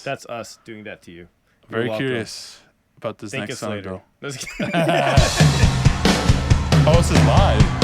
That's us doing that to you. Very curious about this next song, later. though. Oh, this is live.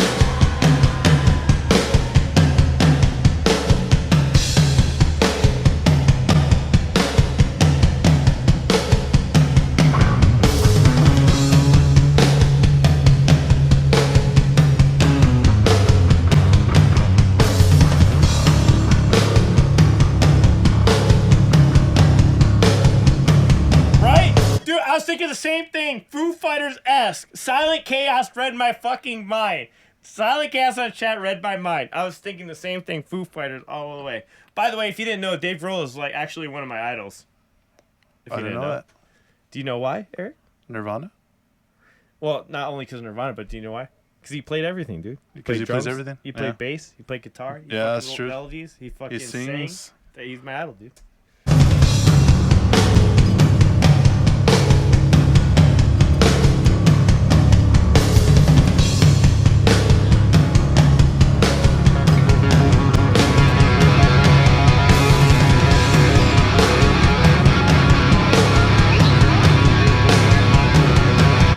I was thinking the same thing. Foo Fighters-esque. Silent Chaos read my fucking mind. Silent Chaos on chat read my mind. I was thinking the same thing. Foo Fighters all the way. By the way, if you didn't know, Dave Grohl is like actually one of my idols. I didn't know that. Do you know why, Eric? Nirvana? Well, not only because of Nirvana, but do you know why? Because he played everything, dude. Because he plays everything? He played bass. He played guitar. He that's true. Melodies. He fucking sings. He's my idol, dude.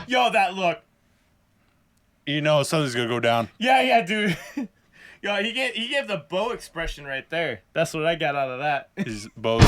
Yo, that look. You know something's gonna go down. Yeah, dude. Yo, he gave the bow expression right there. That's what I got out of that. His bow.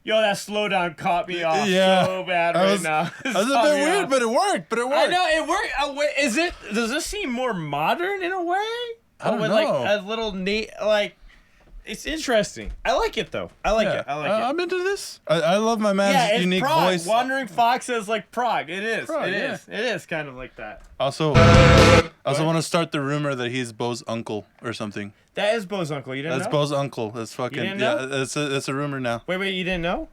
Yo, that slowdown caught me off so bad right now. That was a bit weird, but it worked. I know it worked. Does this seem more modern in a way? I don't know. Like a little it's interesting. I like it though. I like it. I'm into this. I love my man's unique prog. voice. Wandering Fox says like prog. It is. Prog, It is kind of like that. Also want to start the rumor that he's Bo's uncle or something. That is Bo's uncle. You didn't know? That's Bo's uncle. That's fucking You didn't know? It's a rumor now. Wait, you didn't know?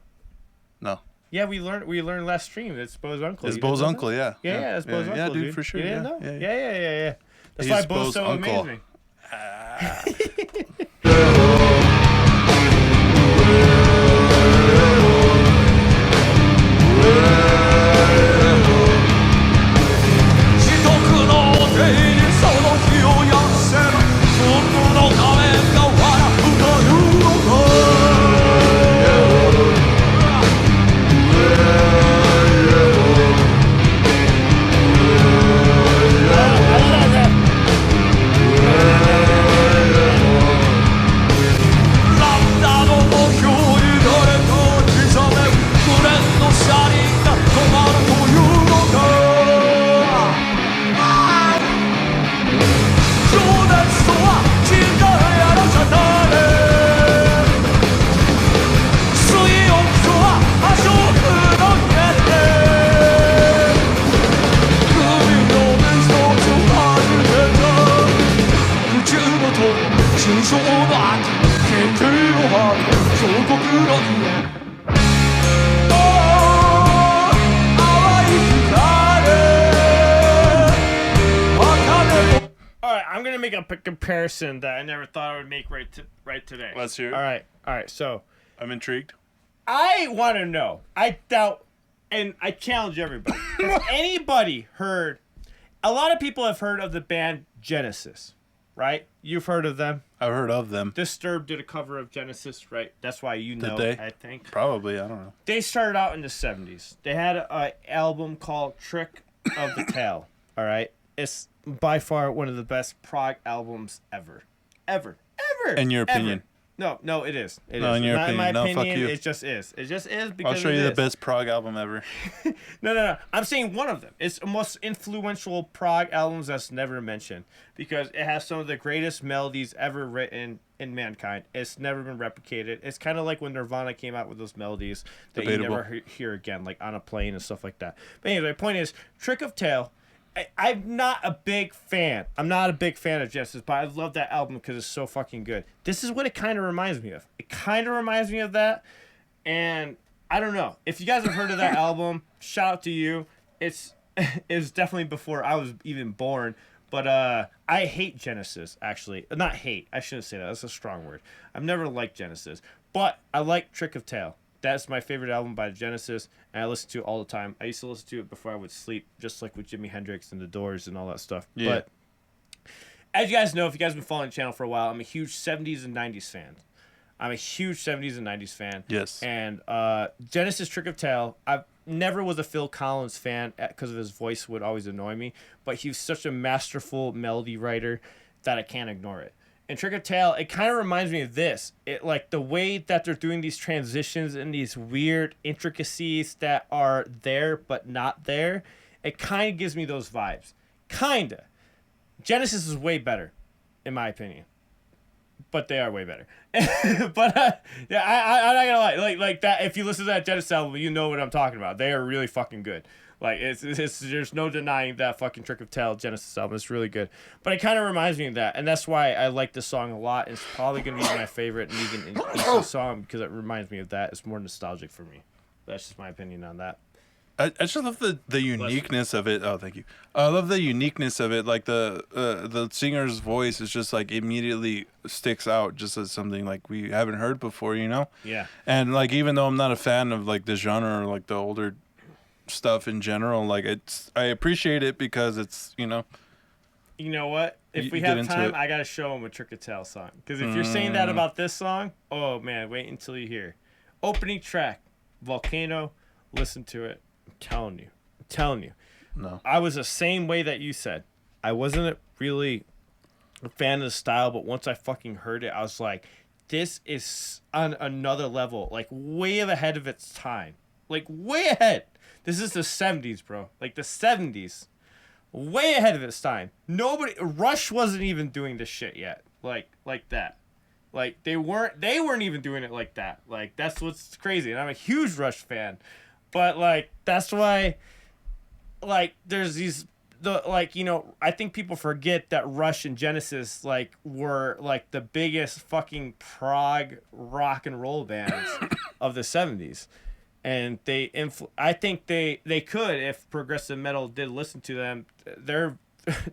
No. Yeah, we learned last stream. It's Bo's uncle. It's Bo's uncle, Yeah, that's Bo's uncle. Yeah, dude, for sure. You didn't know? Yeah. That's He's why Bo's so uncle. amazing. Comparison that I never thought I would make right today. Let's hear it. All right. So I'm intrigued. I want to know. I doubt, and I challenge everybody. Has anybody heard? A lot of people have heard of the band Genesis, right? You've heard of them. I've heard of them. Disturbed did a cover of Genesis, right? That's why you know. Did they? I think Probably. I don't know. they started out in the 70s. They had an album called Trick of the Tail. All right, it's by far one of the best prog albums ever. In your opinion? No, it is. It No, is. in your Not opinion. in my No, fuck opinion. you. It just is. It just is because I'll show you the best prog album ever. No. I'm saying one of them. It's the most influential prog albums that's never mentioned because it has some of the greatest melodies ever written in mankind. It's never been replicated. It's kind of like when Nirvana came out with those melodies that you never hear again, like On a Plane and stuff like that. But anyway, my point is, Trick of Tail. I'm not a big fan. I'm not a big fan of Genesis, but I love that album because it's so fucking good. This is what it kind of reminds me of. It kind of reminds me of that, and I don't know. If you guys have heard of that album, shout out to you. It's definitely before I was even born, but I hate Genesis, actually. Not hate. I shouldn't say that. That's a strong word. I've never liked Genesis, but I like Trick of Tail. That's my favorite album by Genesis, and I listen to it all the time. I used to listen to it before I would sleep, just like with Jimi Hendrix and The Doors and all that stuff. Yeah. But as you guys know, if you guys have been following the channel for a while, I'm a huge 70s and 90s fan. Yes. And Genesis Trick of Tail, I never was a Phil Collins fan because of his voice would always annoy me, but he was such a masterful melody writer that I can't ignore it. And Trick of Tail, it kind of reminds me of this. It like the way that they're doing these transitions and these weird intricacies that are there but not there. It kind of gives me those vibes. Kinda. Genesis is way better, in my opinion. But they are way better. But yeah, I'm not gonna lie. Like that. If you listen to that Genesis album, you know what I'm talking about. They are really fucking good. Like it's there's no denying that fucking Trick of Tail Genesis album. It's really good. But it kind of reminds me of that, and that's why I like this song a lot. It's probably gonna be my favorite Ningen Isu song because it reminds me of that. It's more nostalgic for me. That's just my opinion on that. I just love the uniqueness of it. Oh, thank you. I love the uniqueness of it. Like the singer's voice is just like immediately sticks out, just as something like we haven't heard before, you know? Yeah. And like even though I'm not a fan of like the genre or like the older stuff in general, like I appreciate it because it's, you know. You know what? If You we get have into time, it. I gotta show him a Trick of Tail song. Because if you're saying that about this song, oh man, wait until you hear. Opening track, Volcano. Listen to it. I'm telling you. No. I was the same way that you said. I wasn't really a fan of the style, but once I fucking heard it, I was like, this is on another level, like way ahead of its time. Like way ahead. This is the 70s, bro. Like the 70s. Way ahead of its time. Rush wasn't even doing this shit yet. Like that. Like they weren't even doing it like that. Like that's what's crazy. And I'm a huge Rush fan. But like that's why like there's these I think people forget that Rush and Genesis like were like the biggest fucking prog rock and roll bands of the 70s. And I think they could, if progressive metal did listen to them,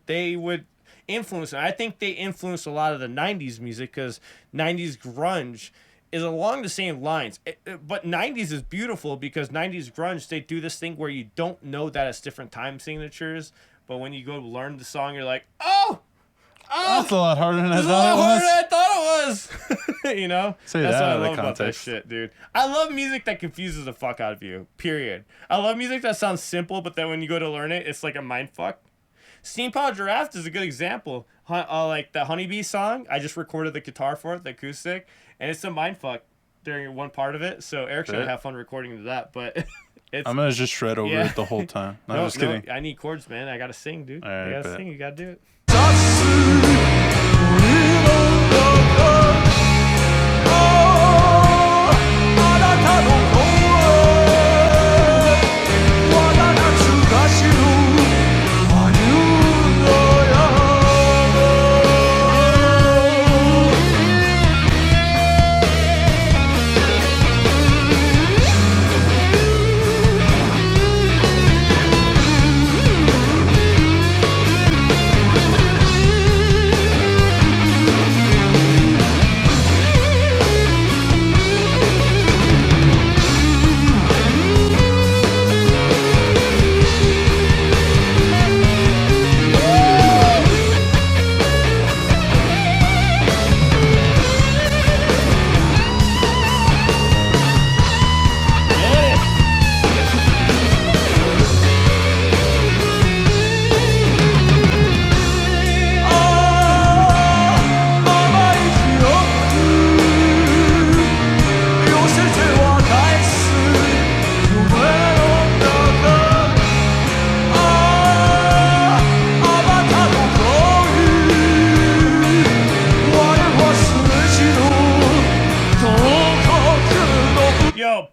they would influence them. I think they influenced a lot of the 90s music because 90s grunge is along the same lines. But 90s is beautiful because 90s grunge, they do this thing where you don't know that it's different time signatures, but when you go learn the song, you're like, oh, That's a lot harder than I it's a thought lot it harder was. than I thought it was. You know? Say That's that what I out of love about that context. shit, dude. I love music that confuses the fuck out of you, period. I love music that sounds simple, but then when you go to learn it, it's like a mind fuck. Steam Powered Giraffe is a good example. Like the Honeybee song, I just recorded the guitar for it, the acoustic, and it's a mind fuck during one part of it. So Eric's gonna have fun recording to that, but it's. I'm gonna just shred over it the whole time. No, I'm just kidding. I need chords, man. I gotta sing, dude. All right, I gotta bet. sing. You gotta do it. 「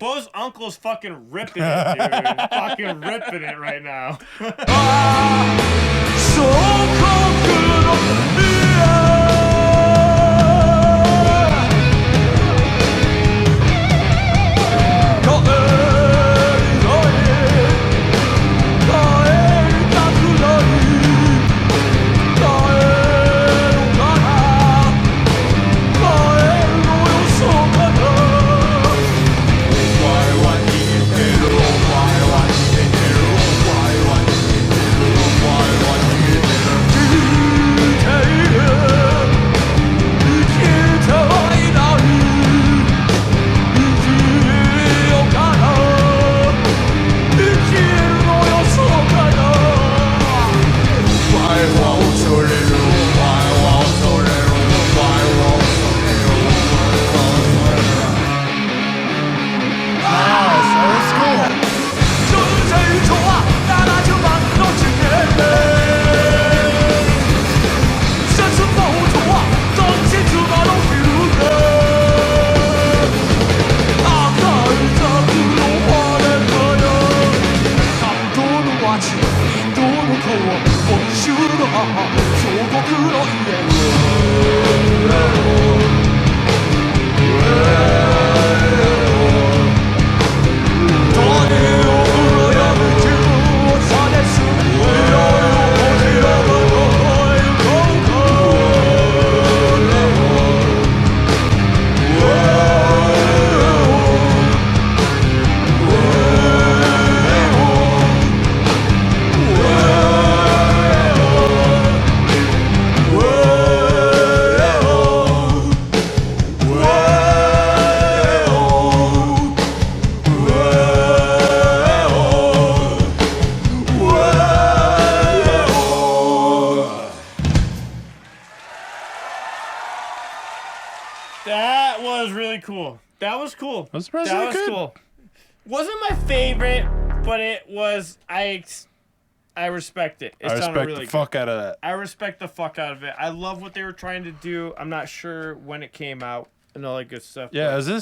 Bo's uncle's fucking ripping it, dude. Fucking ripping it right now. 相剋の家 That was really cool. That was cool. That was surprisingly good. Cool. Wasn't my favorite, but it was. I respect it. It I sounded respect really the fuck out of that. I respect the fuck out of it. I love what they were trying to do. I'm not sure when it came out and all that good stuff. Yeah, but is this